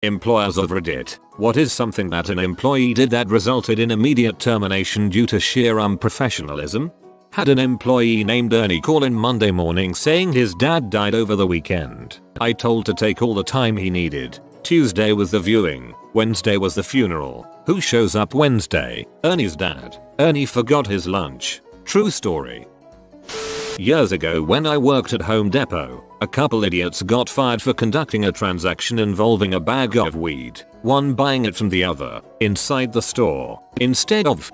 Employers of Reddit. What is something that an employee did that resulted in immediate termination due to sheer unprofessionalism? Had an employee named Ernie call in Monday morning saying his dad died over the weekend. I told to take all the time he needed. Tuesday was the viewing. Wednesday was the funeral. Who shows up Wednesday? Ernie's dad. Ernie forgot his lunch. True story. Years ago when I worked at Home Depot, a couple idiots got fired for conducting a transaction involving a bag of weed, one buying it from the other, inside the store, instead of,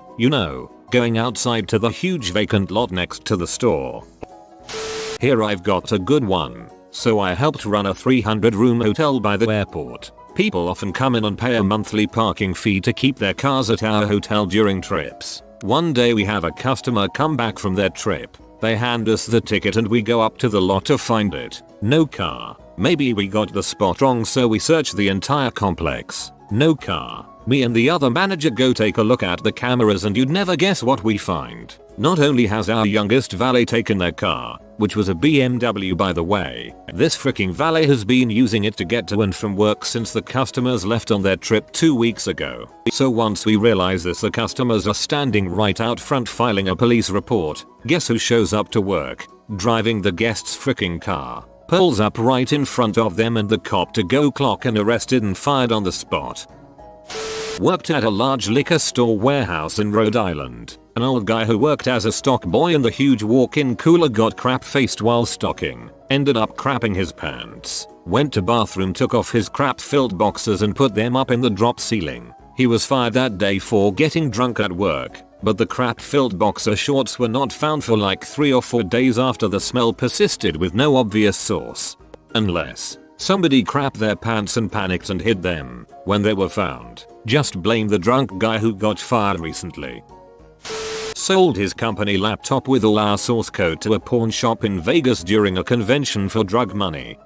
going outside to the huge vacant lot next to the store. Here I've got a good one. So I helped run a 300-room hotel by the airport. People often come in and pay a monthly parking fee to keep their cars at our hotel during trips. One day we have a customer come back from their trip. They hand us the ticket and we go up to the lot to find it. No car. Maybe we got the spot wrong, so we search the entire complex. No car. Me and the other manager go take a look at the cameras and you'd never guess what we find. Not only has our youngest valet taken their car, which was a BMW by the way, this freaking valet has been using it to get to and from work since the customers left on their trip 2 weeks ago. So once we realize this, the customers are standing right out front filing a police report. Guess who shows up to work? Driving the guest's freaking car. Pulls up right in front of them and the cop to go clock and arrested and fired on the spot. Worked at a large liquor store warehouse in Rhode Island. An old guy who worked as a stock boy in the huge walk-in cooler got crap-faced while stocking. Ended up crapping his pants. Went to bathroom, took off his crap-filled boxers and put them up in the drop ceiling. He was fired that day for getting drunk at work. But the crap-filled boxer shorts were not found for like 3 or 4 days after the smell persisted with no obvious source. Unless somebody crapped their pants and panicked and hid them when they were found. Just blame the drunk guy who got fired recently. Sold his company laptop with all our source code to a pawn shop in Vegas during a convention for drug money.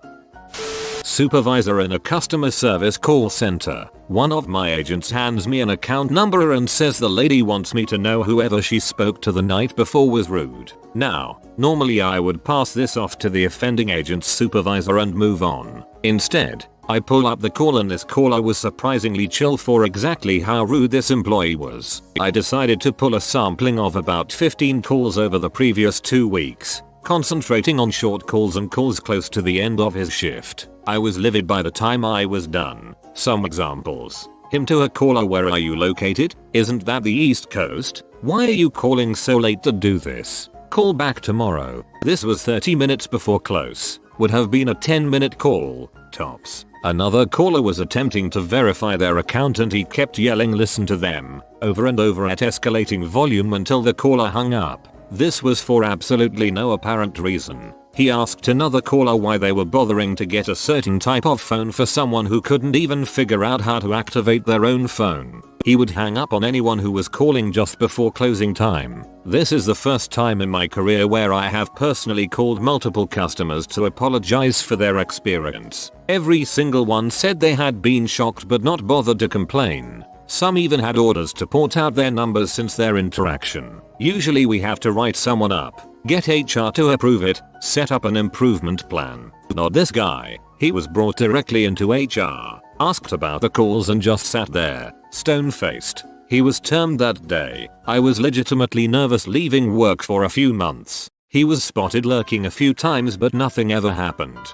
Supervisor in a customer service call center. One of my agents hands me an account number and says the lady wants me to know whoever she spoke to the night before was rude. Now, normally I would pass this off to the offending agent's supervisor and move on. Instead, I pull up the call and this caller was surprisingly chill for exactly how rude this employee was. I decided to pull a sampling of about 15 calls over the previous 2 weeks, concentrating on short calls and calls close to the end of his shift. I was livid by the time I was done. Some examples. Him to a caller: where are you located? Isn't that the East Coast? Why are you calling so late to do this? Call back tomorrow. This was 30 minutes before close. Would have been a 10-minute call, tops. Another caller was attempting to verify their account and he kept yelling "listen to them" over and over at escalating volume until the caller hung up. This was for absolutely no apparent reason. He asked another caller why they were bothering to get a certain type of phone for someone who couldn't even figure out how to activate their own phone. He would hang up on anyone who was calling just before closing time. This is the first time in my career where I have personally called multiple customers to apologize for their experience. Every single one said they had been shocked but not bothered to complain. Some even had orders to port out their numbers since their interaction. Usually we have to write someone up, get HR to approve it, set up an improvement plan. Not this guy. He was brought directly into HR, asked about the calls and just sat there, stone-faced. He was termed that day. I was legitimately nervous leaving work for a few months. He was spotted lurking a few times but nothing ever happened.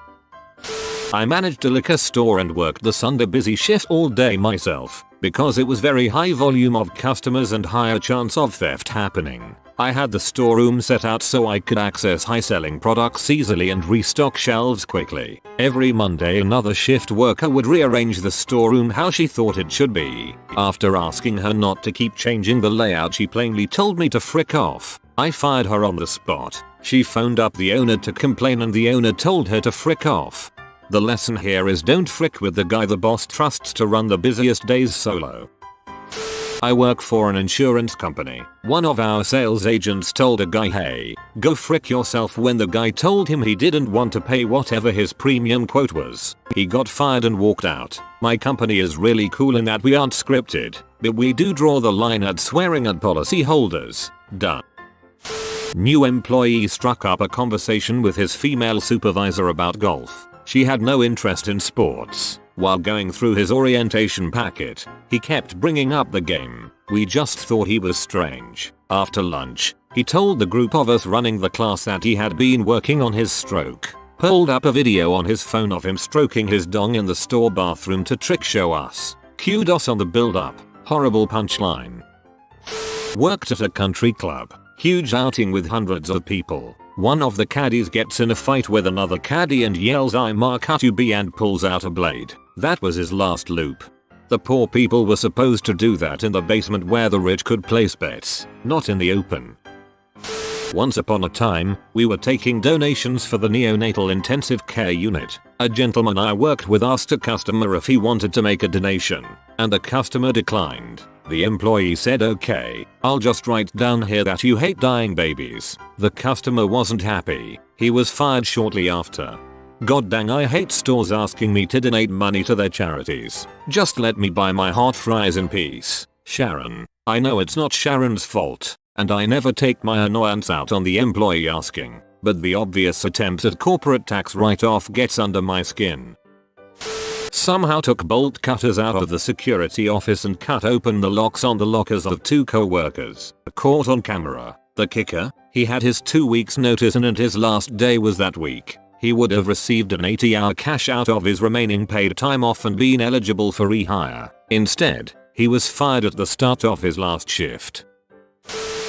I managed a liquor store and worked the Sunday busy shift all day myself, because it was very high volume of customers and higher chance of theft happening. I had the storeroom set out so I could access high selling products easily and restock shelves quickly. Every Monday another shift worker would rearrange the storeroom how she thought it should be. After asking her not to keep changing the layout, she plainly told me to frick off. I fired her on the spot. She phoned up the owner to complain and the owner told her to frick off. The lesson here is don't frick with the guy the boss trusts to run the busiest days solo. I work for an insurance company. One of our sales agents told a guy, "Hey, go frick yourself," when the guy told him he didn't want to pay whatever his premium quote was. He got fired and walked out. My company is really cool in that we aren't scripted, but we do draw the line at swearing at policy holders. Done. New employee struck up a conversation with his female supervisor about golf. She had no interest in sports. While going through his orientation packet, he kept bringing up the game. We just thought he was strange. After lunch, he told the group of us running the class that he had been working on his stroke. Pulled up a video on his phone of him stroking his dong in the store bathroom to trick show us. Cued us on the build up. Horrible punchline. Worked at a country club. Huge outing with hundreds of people. One of the caddies gets in a fight with another caddy and yells "I'm Mark-to-be" and pulls out a blade. That was his last loop. The poor people were supposed to do that in the basement where the rich could place bets, not in the open. Once upon a time, we were taking donations for the neonatal intensive care unit. A gentleman I worked with asked a customer if he wanted to make a donation, and the customer declined. The employee said, "Okay, I'll just write down here that you hate dying babies." The customer wasn't happy. He was fired shortly after. God dang, I hate stores asking me to donate money to their charities. Just let me buy my hot fries in peace. Sharon. I know it's not Sharon's fault, and I never take my annoyance out on the employee asking, but the obvious attempts at corporate tax write-off gets under my skin. Somehow took bolt cutters out of the security office and cut open the locks on the lockers of 2 co-workers. Caught on camera. The kicker? He had his 2 weeks notice and his last day was that week. He would have received an 80-hour cash out of his remaining paid time off and been eligible for rehire. Instead, he was fired at the start of his last shift.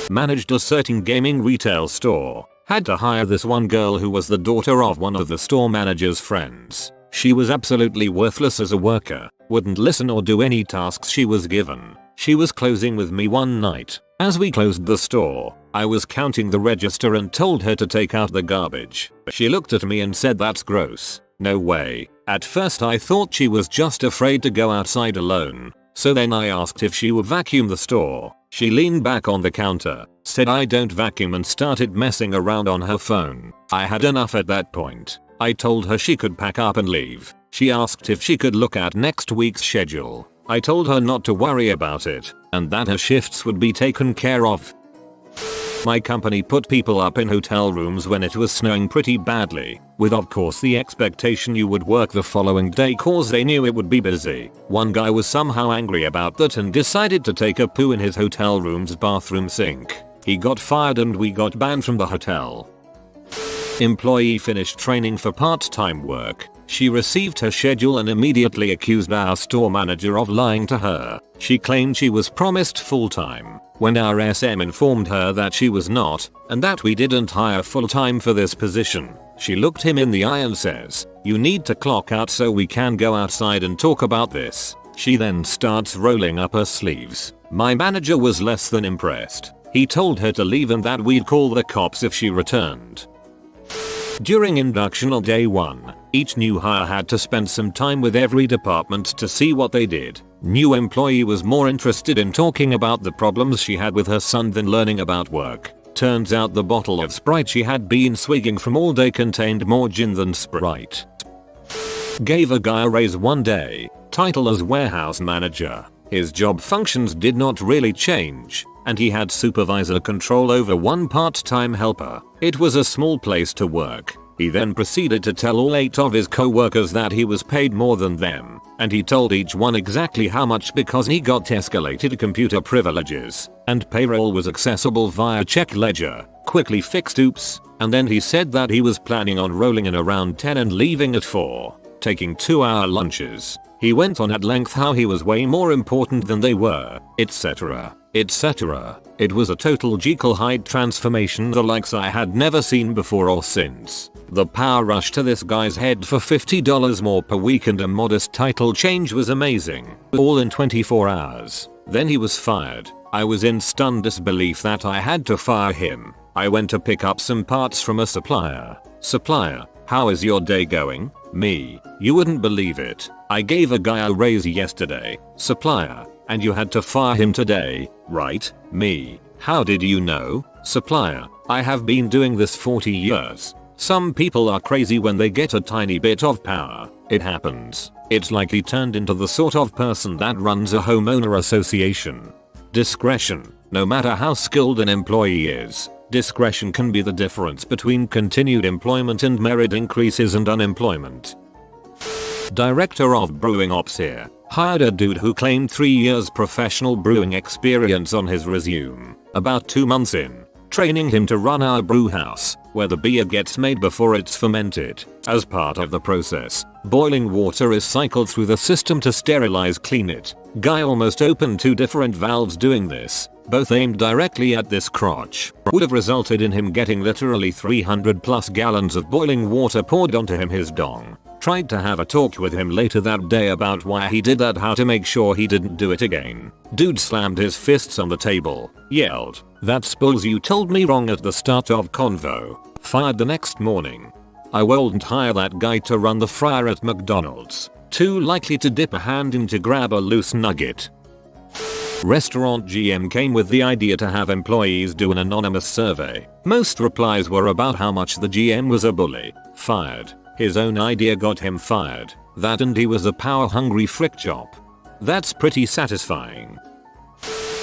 Managed a certain gaming retail store. Had to hire this one girl who was the daughter of one of the store manager's friends. She was absolutely worthless as a worker, wouldn't listen or do any tasks she was given. She was closing with me one night. As we closed the store, I was counting the register and told her to take out the garbage. She looked at me and said, "That's gross." No way. At first I thought she was just afraid to go outside alone. So then I asked if she would vacuum the store. She leaned back on the counter, said "I don't vacuum," and started messing around on her phone. I had enough at that point. I told her she could pack up and leave. She asked if she could look at next week's schedule. I told her not to worry about it, and that her shifts would be taken care of. My company put people up in hotel rooms when it was snowing pretty badly, with of course the expectation you would work the following day cause they knew it would be busy. One guy was somehow angry about that and decided to take a poo in his hotel room's bathroom sink. He got fired and we got banned from the hotel. Employee finished training for part-time work. She received her schedule and immediately accused our store manager of lying to her. She claimed she was promised full-time, when our SM informed her that she was not, and that we didn't hire full-time for this position. She looked him in the eye and says, "You need to clock out so we can go outside and talk about this." She then starts rolling up her sleeves. My manager was less than impressed. He told her to leave and that we'd call the cops if she returned. During induction on day 1, each new hire had to spend some time with every department to see what they did. New employee was more interested in talking about the problems she had with her son than learning about work. Turns out the bottle of Sprite she had been swigging from all day contained more gin than Sprite. Gave a guy a raise one day, title as warehouse manager. His job functions did not really change, and he had supervisor control over one part-time helper. It was a small place to work. He then proceeded to tell all 8 of his co-workers that he was paid more than them, and he told each one exactly how much because he got escalated computer privileges, and payroll was accessible via check ledger. Quickly fixed oops, and then he said that he was planning on rolling in around 10 and leaving at 4, taking 2-hour lunches. He went on at length how he was way more important than they were, etc. etc. It was a total Jekyll Hyde transformation the likes I had never seen before or since. The power rush to this guy's head for $50 more per week and a modest title change was amazing. All in 24 hours. Then he was fired. I was in stunned disbelief that I had to fire him. I went to pick up some parts from a supplier. Supplier, how is your day going? Me, you wouldn't believe it. I gave a guy a raise yesterday. Supplier, and you had to fire him today, right? Me, how did you know? Supplier, I have been doing this 40 years. Some people are crazy when they get a tiny bit of power. It happens. It's like he turned into the sort of person that runs a homeowner association. Discretion, no matter how skilled an employee is, discretion can be the difference between continued employment and merit increases and unemployment. Director of brewing ops here. Hired a dude who claimed 3 years professional brewing experience on his resume. About 2 months in, training him to run our brew house, where the beer gets made before it's fermented. As part of the process, boiling water is cycled through the system to clean it. Guy almost opened 2 different valves doing this, both aimed directly at this crotch. Would have resulted in him getting literally 300 plus gallons of boiling water poured onto his dong. Tried to have a talk with him later that day about why he did that, how to make sure he didn't do it again. Dude slammed his fists on the table, yelled, "That's bulls, you told me wrong at the start of convo." Fired the next morning. I wouldn't hire that guy to run the fryer at McDonald's. Too likely to dip a hand in to grab a loose nugget. Restaurant GM came with the idea to have employees do an anonymous survey. Most replies were about how much the GM was a bully. Fired. His own idea got him fired. That and he was a power-hungry frick chop. That's pretty satisfying.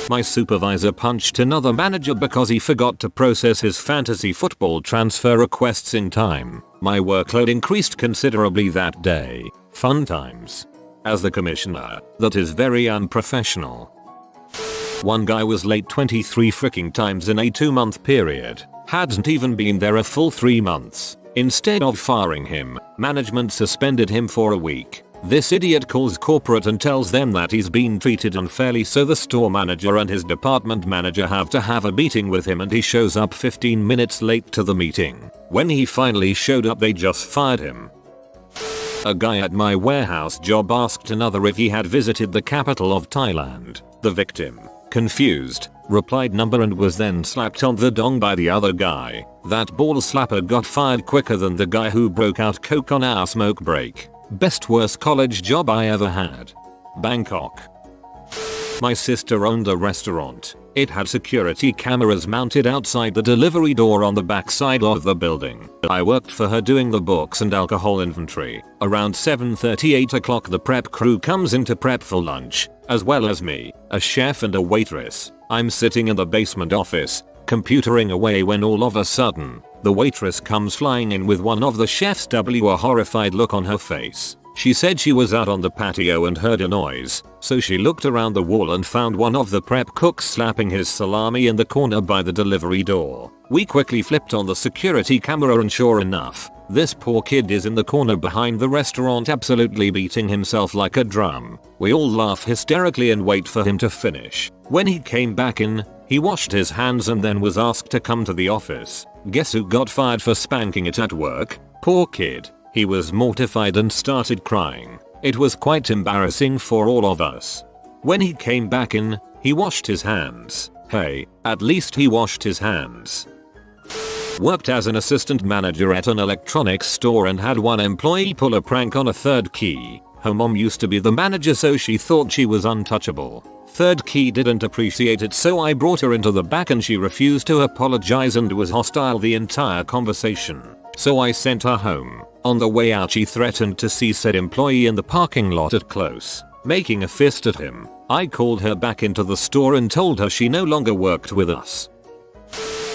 My supervisor punched another manager because he forgot to process his fantasy football transfer requests in time. My workload increased considerably that day. Fun times. As the commissioner, that is very unprofessional. One guy was late 23 fricking times in a 2-month period. Hadn't even been there a full 3 months. Instead of firing him, management suspended him for a week. This idiot calls corporate and tells them that he's been treated unfairly, so the store manager and his department manager have to have a meeting with him, and he shows up 15 minutes late to the meeting. When he finally showed up, they just fired him. A guy at my warehouse job asked another if he had visited the capital of Thailand. The victim, confused, replied number and was then slapped on the dong by the other guy. That ball slapper got fired quicker than the guy who broke out coke on our smoke break. Best worst college job I ever had. Bangkok. My sister owned a restaurant. It had security cameras mounted outside the delivery door on the backside of the building. I worked for her doing the books and alcohol inventory. Around 7:30, 8 o'clock the prep crew comes in to prep for lunch, as well as me, a chef and a waitress. I'm sitting in the basement office, computering away, when all of a sudden, the waitress comes flying in with one of the chef's a horrified look on her face. She said she was out on the patio and heard a noise, so she looked around the wall and found one of the prep cooks slapping his salami in the corner by the delivery door. We quickly flipped on the security camera and sure enough, this poor kid is in the corner behind the restaurant absolutely beating himself like a drum. We all laugh hysterically and wait for him to finish. When he came back in, he washed his hands and then was asked to come to the office. Guess who got fired for spanking it at work? Poor kid. He was mortified and started crying. It was quite embarrassing for all of us. When he came back in, he washed his hands. Hey, at least he washed his hands. Worked as an assistant manager at an electronics store and had one employee pull a prank on a third key. Her mom used to be the manager, so she thought she was untouchable. Third key didn't appreciate it, so I brought her into the back and she refused to apologize and was hostile the entire conversation. So I sent her home. On the way out she threatened to see said employee in the parking lot at close, making a fist at him. I called her back into the store and told her she no longer worked with us.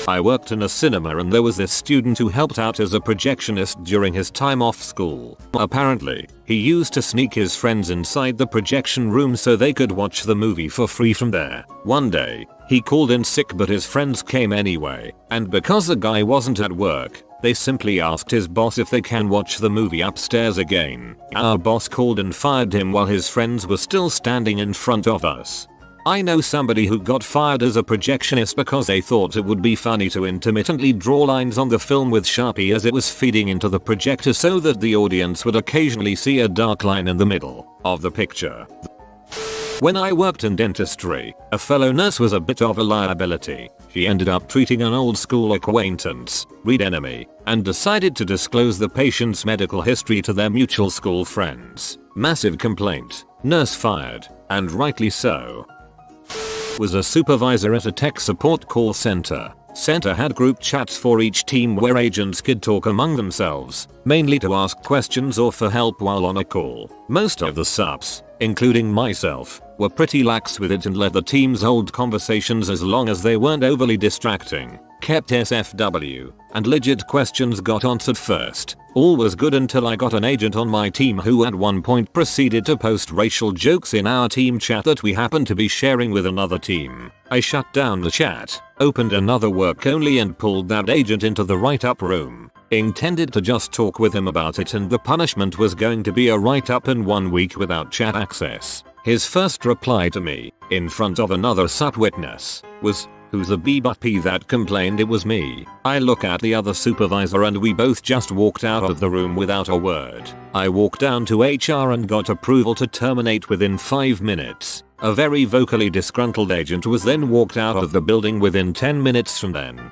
I worked in a cinema and there was this student who helped out as a projectionist during his time off school. Apparently, he used to sneak his friends inside the projection room so they could watch the movie for free from there. One day, he called in sick but his friends came anyway, and because the guy wasn't at work, they simply asked his boss if they can watch the movie upstairs again. Our boss called and fired him while his friends were still standing in front of us. I know somebody who got fired as a projectionist because they thought it would be funny to intermittently draw lines on the film with Sharpie as it was feeding into the projector so that the audience would occasionally see a dark line in the middle of the picture. When I worked in dentistry, a fellow nurse was a bit of a liability. She ended up treating an old school acquaintance, read enemy, and decided to disclose the patient's medical history to their mutual school friends. Massive complaint. Nurse fired, and rightly so. Was a supervisor at a tech support call center. Center had group chats for each team where agents could talk among themselves, mainly to ask questions or for help while on a call. Most of the subs including myself, were pretty lax with it and let the teams hold conversations as long as they weren't overly distracting, kept SFW, and legit questions got answered first. All was good until I got an agent on my team who at one point proceeded to post racial jokes in our team chat that we happened to be sharing with another team. I shut down the chat, opened another work only and pulled that agent into the write-up room. Intended to just talk with him about it, and the punishment was going to be a write-up in 1 week without chat access. His first reply to me, in front of another sub-witness, was, "Who's the b-but-p that complained it was me?" I look at the other supervisor and we both just walked out of the room without a word. I walked down to HR and got approval to terminate within 5 minutes. A very vocally disgruntled agent was then walked out of the building within 10 minutes from then.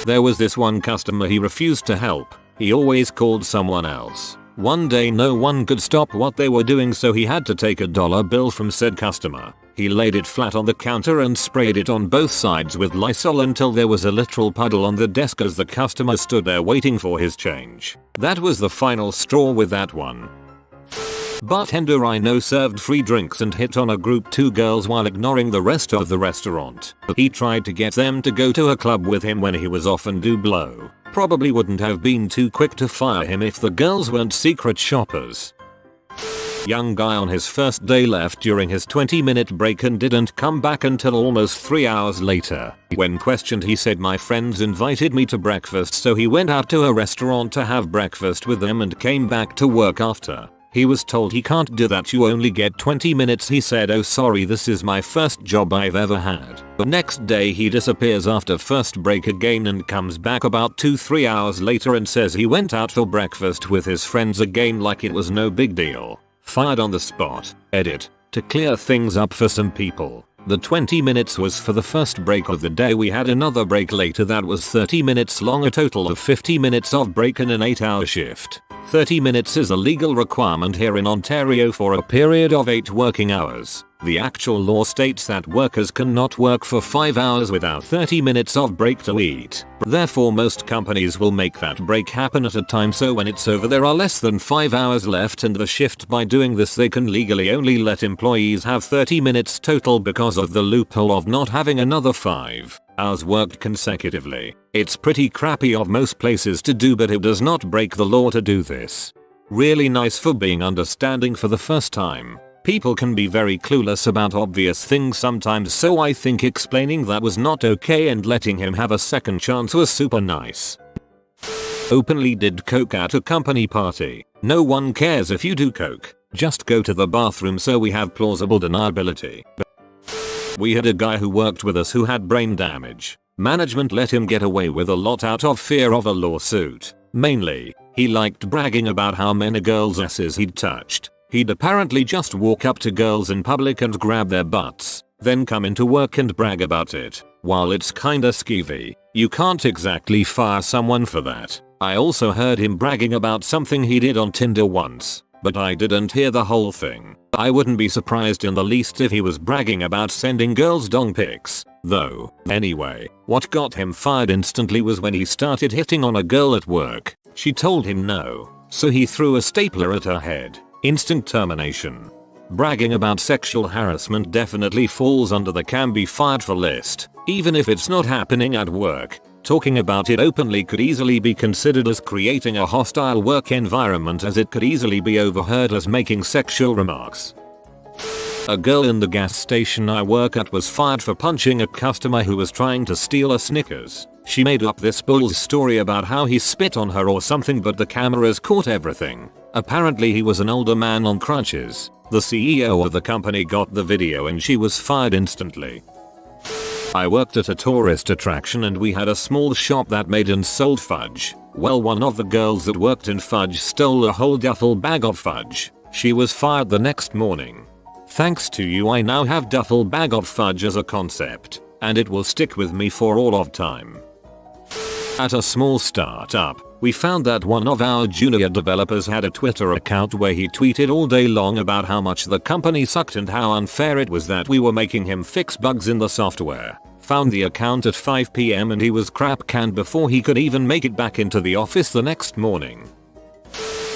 There was this one customer he refused to help. He always called someone else. One day no one could stop what they were doing, so he had to take a dollar bill from said customer. He laid it flat on the counter and sprayed it on both sides with Lysol until there was a literal puddle on the desk as the customer stood there waiting for his change. That was the final straw with that one. Bartender I know served free drinks and hit on a group 2 girls while ignoring the rest of the restaurant. He tried to get them to go to a club with him when he was off and do blow. Probably wouldn't have been too quick to fire him if the girls weren't secret shoppers. Young guy on his first day left during his 20-minute break and didn't come back until almost 3 hours later. When questioned, he said my friends invited me to breakfast, so he went out to a restaurant to have breakfast with them and came back to work after. He was told he can't do that, you only get 20 minutes. He said, "Oh sorry, this is my first job I've ever had." The next day he disappears after first break again and comes back about 2-3 hours later and says he went out for breakfast with his friends again like it was no big deal. Fired on the spot. Edit. To clear things up for some people, the 20 minutes was for the first break of the day. We had another break later that was 30 minutes long, a total of 50 minutes of break in an 8-hour shift. 30 minutes is a legal requirement here in Ontario for a period of 8 working hours. The actual law states that workers cannot work for 5 hours without 30 minutes of break to eat. Therefore most companies will make that break happen at a time, so when it's over there are less than 5 hours left in the shift. By doing this they can legally only let employees have 30 minutes total because of the loophole of not having another 5 hours worked consecutively. It's pretty crappy of most places to do, but it does not break the law to do this. Really nice for being understanding for the first time. People can be very clueless about obvious things sometimes, so I think explaining that was not okay and letting him have a second chance was super nice. Openly did coke at a company party. No one cares if you do coke. Just go to the bathroom, so we have plausible deniability. We had a guy who worked with us who had brain damage. Management let him get away with a lot out of fear of a lawsuit. Mainly, he liked bragging about how many girls' asses he'd touched. He'd apparently just walk up to girls in public and grab their butts, then come into work and brag about it. While it's kinda skeevy, you can't exactly fire someone for that. I also heard him bragging about something he did on Tinder once, but I didn't hear the whole thing. I wouldn't be surprised in the least if he was bragging about sending girls dong pics, though. Anyway, what got him fired instantly was when he started hitting on a girl at work. She told him no, so he threw a stapler at her head. Instant termination. Bragging about sexual harassment definitely falls under the can be fired for list, even if it's not happening at work. Talking about it openly could easily be considered as creating a hostile work environment, as it could easily be overheard as making sexual remarks. A girl in the gas station I work at was fired for punching a customer who was trying to steal a Snickers. She made up this bull's story about how he spit on her or something, but the cameras caught everything. Apparently he was an older man on crutches. The CEO of the company got the video and she was fired instantly. I worked at a tourist attraction and we had a small shop that made and sold fudge. Well, one of the girls that worked in fudge stole a whole duffel bag of fudge. She was fired the next morning. Thanks to you, I now have duffel bag of fudge as a concept, and it will stick with me for all of time. At a small startup, we found that one of our junior developers had a Twitter account where he tweeted all day long about how much the company sucked and how unfair it was that we were making him fix bugs in the software. Found the account at 5 PM and he was crap canned before he could even make it back into the office the next morning.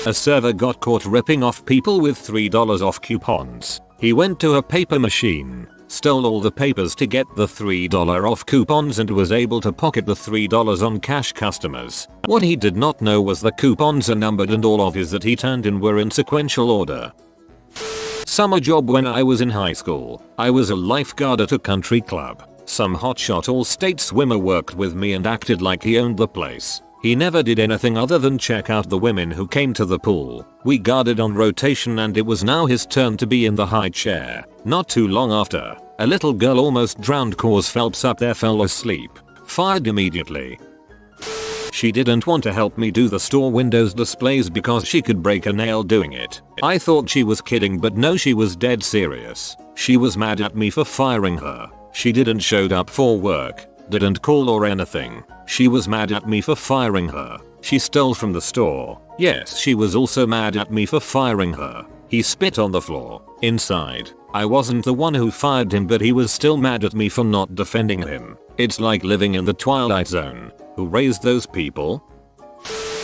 A server got caught ripping off people with $3 off coupons. He went to a paper machine, stole all the papers to get the $3 off coupons and was able to pocket the $3 on cash customers. What he did not know was the coupons are numbered and all of his that he turned in were in sequential order. Summer job when I was in high school. I was a lifeguard at a country club. Some hotshot all-state swimmer worked with me and acted like he owned the place. He never did anything other than check out the women who came to the pool. We guarded on rotation and it was now his turn to be in the high chair. Not too long after, a little girl almost drowned cause Phelps up there fell asleep. Fired immediately. She didn't want to help me do the store windows displays because she could break a nail doing it. I thought she was kidding but no, she was dead serious. She was mad at me for firing her. She didn't showed up for work, didn't call or anything. She was mad at me for firing her. She stole from the store. Yes, she was also mad at me for firing her. He spit on the floor. Inside. I wasn't the one who fired him but he was still mad at me for not defending him. It's like living in the Twilight Zone. Who raised those people?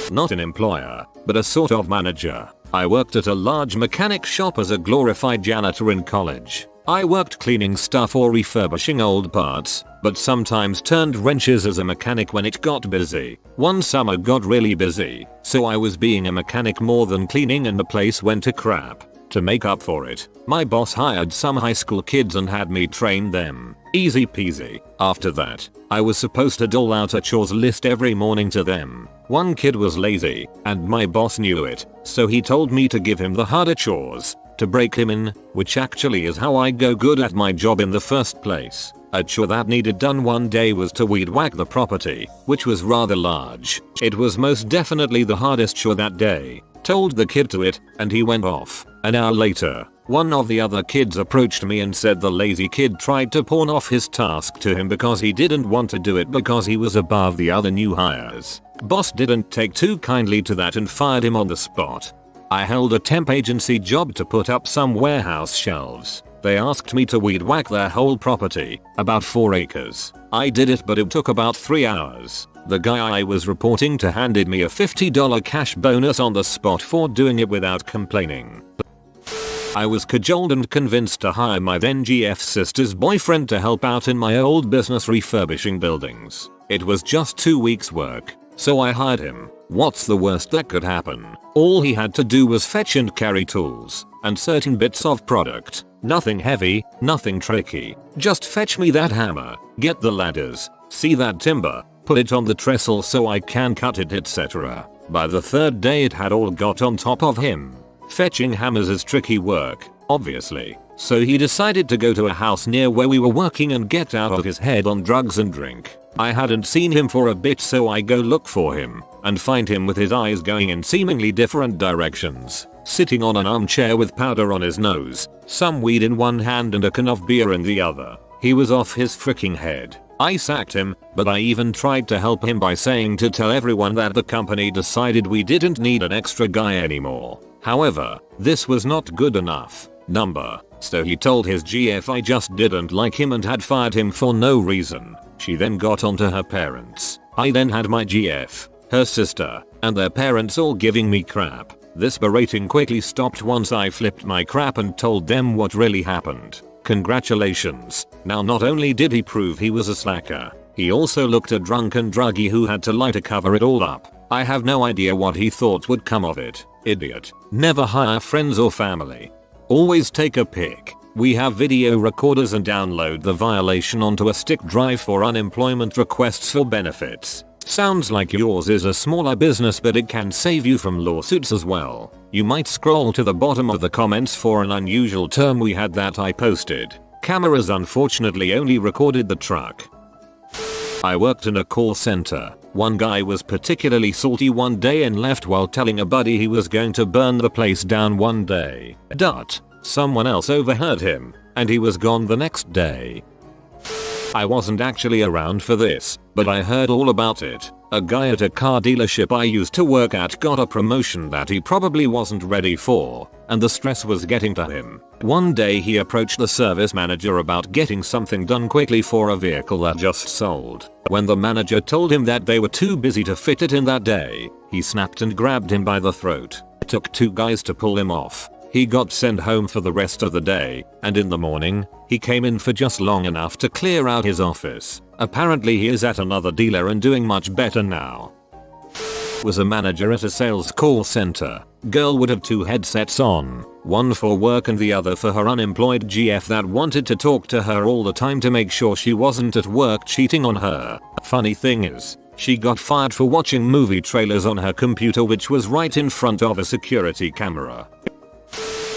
Not an employer, but a sort of manager. I worked at a large mechanic shop as a glorified janitor in college. I worked cleaning stuff or refurbishing old parts, but sometimes turned wrenches as a mechanic when it got busy. One summer got really busy, so I was being a mechanic more than cleaning and the place went to crap. To make up for it, my boss hired some high school kids and had me train them. Easy peasy. After that, I was supposed to dole out a chores list every morning to them. One kid was lazy, and my boss knew it, so he told me to give him the harder chores, to break him in, which actually is how I go good at my job in the first place. A chore that needed done one day was to weed whack the property, which was rather large. It was most definitely the hardest chore that day. Told the kid to it, and he went off. An hour later, one of the other kids approached me and said the lazy kid tried to pawn off his task to him because he didn't want to do it because he was above the other new hires. Boss didn't take too kindly to that and fired him on the spot. I held a temp agency job to put up some warehouse shelves. They asked me to weed whack their whole property, about 4 acres. I did it but it took about 3 hours. The guy I was reporting to handed me a $50 cash bonus on the spot for doing it without complaining. I was cajoled and convinced to hire my then GF's sister's boyfriend to help out in my old business refurbishing buildings. It was just 2 weeks work, so I hired him. What's the worst that could happen? All he had to do was fetch and carry tools, and certain bits of product. Nothing heavy, nothing tricky. Just fetch me that hammer, get the ladders, see that timber, put it on the trestle so I can cut it, etc. By the third day it had all got on top of him. Fetching hammers is tricky work, obviously, so he decided to go to a house near where we were working and get out of his head on drugs and drink. I hadn't seen him for a bit, so I go look for him and find him with his eyes going in seemingly different directions, sitting on an armchair with powder on his nose, some weed in one hand and a can of beer in the other. He was off his freaking head. I sacked him, but I even tried to help him by saying to tell everyone that the company decided we didn't need an extra guy anymore. However, this was not good enough. So he told his GF I just didn't like him and had fired him for no reason. She then got onto her parents. I then had my GF, her sister, and their parents all giving me crap. This berating quickly stopped once I flipped my crap and told them what really happened. Congratulations. Now not only did he prove he was a slacker, he also looked a drunken druggie who had to lie to cover it all up. I have no idea what he thought would come of it. Idiot. Never hire friends or family. Always take a pic. We have video recorders and download the violation onto a stick drive for unemployment requests for benefits. Sounds like yours is a smaller business, but it can save you from lawsuits as well. You might scroll to the bottom of the comments for an unusual term we had that I posted. Cameras unfortunately only recorded the truck. I worked in a call center. One guy was particularly salty one day and left while telling a buddy he was going to burn the place down one day. Someone else overheard him, and he was gone the next day. I wasn't actually around for this, but I heard all about it. A guy at a car dealership I used to work at got a promotion that he probably wasn't ready for, and the stress was getting to him. One day he approached the service manager about getting something done quickly for a vehicle that just sold. When the manager told him that they were too busy to fit it in that day, he snapped and grabbed him by the throat. Took 2 guys to pull him off. He got sent home for the rest of the day, and in the morning, he came in for just long enough to clear out his office. Apparently he is at another dealer and doing much better now. Was a manager at a sales call center. Girl would have 2 headsets on, one for work and the other for her unemployed GF that wanted to talk to her all the time to make sure she wasn't at work cheating on her. Funny thing is, she got fired for watching movie trailers on her computer, which was right in front of a security camera.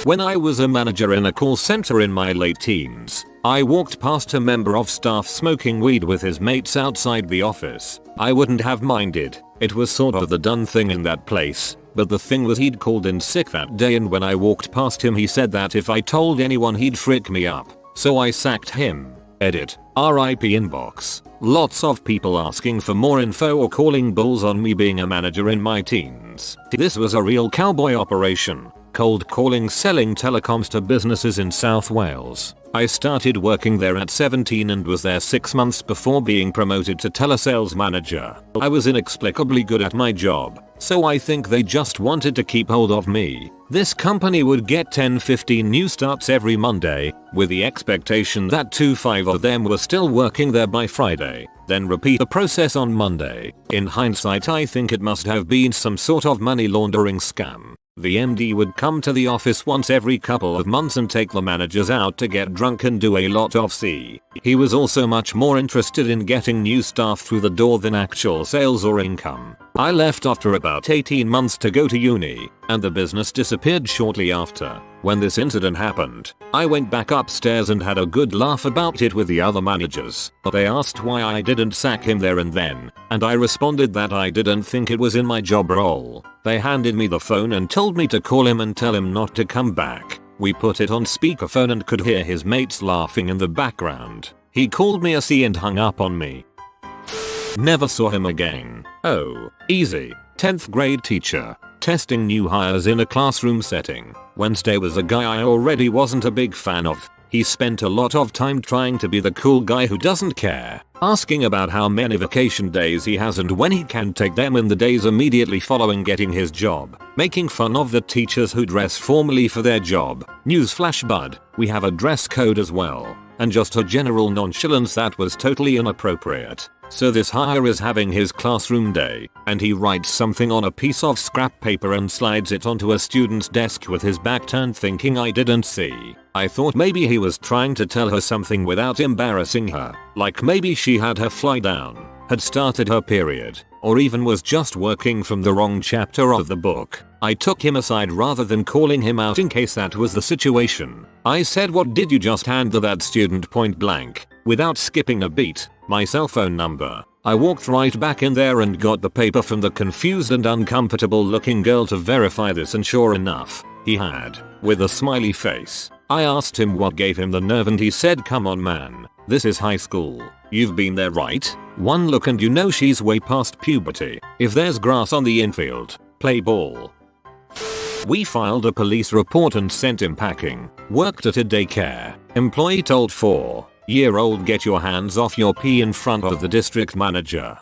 When I was a manager in a call center in my late teens, I walked past a member of staff smoking weed with his mates outside the office. I wouldn't have minded. It was sort of the done thing in that place, but the thing was he'd called in sick that day, and when I walked past him he said that if I told anyone he'd frick me up. So I sacked him. Edit. RIP inbox. Lots of people asking for more info or calling bulls on me being a manager in my teens. This was a real cowboy operation. Cold calling, selling telecoms to businesses in South Wales. I started working there at 17 and was there 6 months before being promoted to telesales manager. I was inexplicably good at my job, so I think they just wanted to keep hold of me. This company would get 10-15 new starts every Monday, with the expectation that 2-5 of them were still working there by Friday, then repeat the process on Monday. In hindsight, I think it must have been some sort of money laundering scam. The MD would come to the office once every couple of months and take the managers out to get drunk and do a lot of C. He was also much more interested in getting new staff through the door than actual sales or income. I left after about 18 months to go to uni, and the business disappeared shortly after. When this incident happened, I went back upstairs and had a good laugh about it with the other managers. They asked why I didn't sack him there and then, and I responded that I didn't think it was in my job role. They handed me the phone and told me to call him and tell him not to come back. We put it on speakerphone and could hear his mates laughing in the background. He called me a C and hung up on me. Never saw him again. Oh, easy. 10th grade teacher. Testing new hires in a classroom setting. Wednesday was a guy I already wasn't a big fan of. He spent a lot of time trying to be the cool guy who doesn't care, asking about how many vacation days he has and when he can take them in the days immediately following getting his job, making fun of the teachers who dress formally for their job. Newsflash bud, we have a dress code as well, and just a general nonchalance that was totally inappropriate. So this hire is having his classroom day, and he writes something on a piece of scrap paper and slides it onto a student's desk with his back turned, thinking I didn't see. I thought maybe he was trying to tell her something without embarrassing her, like maybe she had her fly down, had started her period, or even was just working from the wrong chapter of the book. I took him aside rather than calling him out in case that was the situation. I said, "What did you just hand to that student?" point blank, without skipping a beat. My cell phone number. I walked right back in there and got the paper from the confused and uncomfortable looking girl to verify this, and sure enough, he had, with a smiley face. I asked him what gave him the nerve and he said, "Come on man, this is high school. You've been there, right? One look and you know she's way past puberty. If there's grass on the infield, play ball." We filed a police report and sent him packing. Worked at a daycare. Employee told 4-year-old, "Get your hands off your pee," in front of the district manager.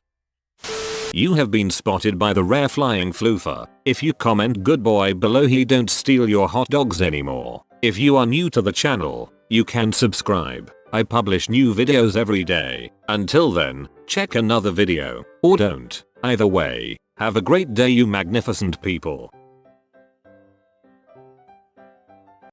You have been spotted by the rare flying floofer. If you comment "good boy" below, he don't steal your hot dogs anymore. If you are new to the channel, you can subscribe. I publish new videos every day. Until then, check another video, or don't. Either way, have a great day you magnificent people.